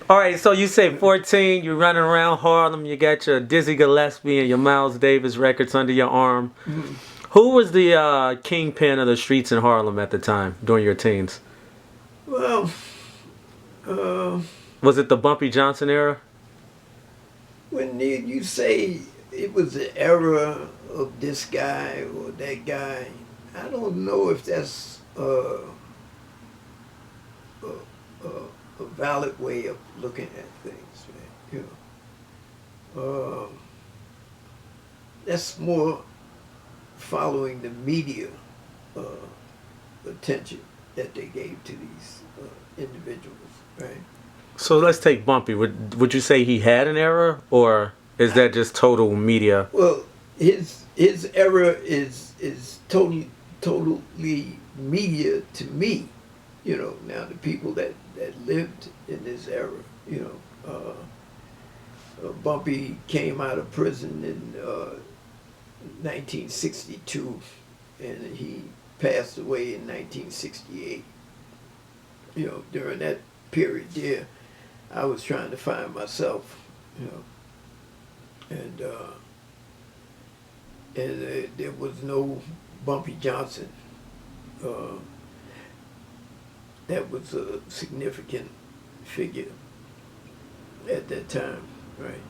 All right, so you say 14, you're running around Harlem, you got your Dizzy Gillespie and your Miles Davis records under your arm. Mm. Who was the kingpin of the streets in Harlem at the time during your teens? Well, uh, Was it the Bumpy Johnson era? when you say it was the era of this guy or that guy, I don't know if that's a, a valid way of looking at things, man. That's more following the media uh, attention that they gave to these individuals, right? So let's take Bumpy. Would you say he had an era, or is that just total media? Well, his era is totally media to me. Now the people that lived in this era, Bumpy came out of prison in 1962, and he passed away in 1968. During that period there, I was trying to find myself, and there was no Bumpy Johnson that was a significant figure at that time, right?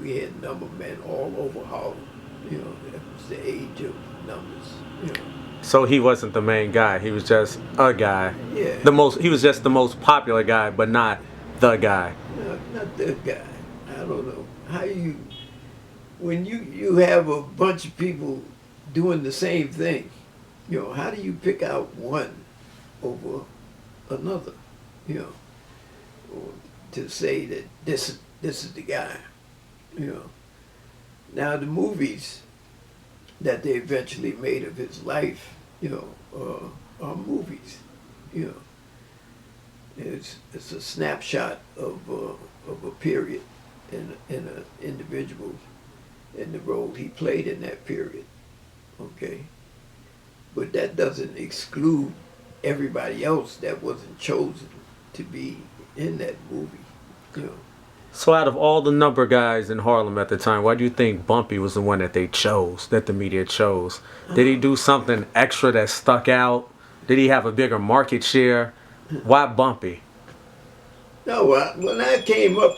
We had number men all over Harlem. That was the age of numbers. So he wasn't the main guy. He was just a guy. Yeah. He was just the most popular guy, but not the guy. No, not the guy. I don't know how when you have a bunch of people doing the same thing. How do you pick out one over another? Or to say that this is the guy. Now the movies that they eventually made of his life, are movies. It's a snapshot of a period in an individual and the role he played in that period. Okay, but that doesn't exclude everybody else that wasn't chosen to be in that movie. So out of all the number guys in Harlem at the time, why do you think Bumpy was the one that they chose, that the media chose? Did he do something extra that stuck out? Did he have a bigger market share? Why Bumpy? No, when I came up,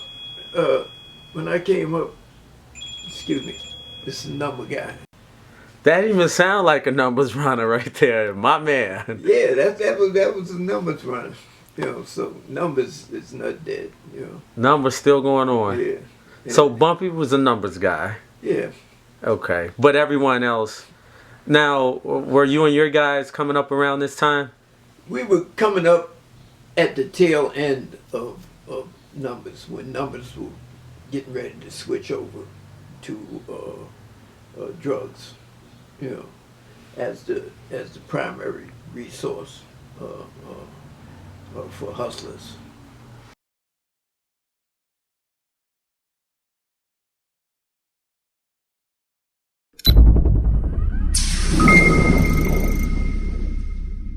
excuse me, this is a number guy. That didn't even sound like a numbers runner right there, my man. Yeah, that was a numbers runner. So numbers is not dead. Numbers still going on. Yeah. So Bumpy was a numbers guy. Yeah. Okay, but everyone else. Now, were you and your guys coming up around this time? We were coming up at the tail end of numbers, when numbers were getting ready to switch over to drugs, as the primary resource for hustlers.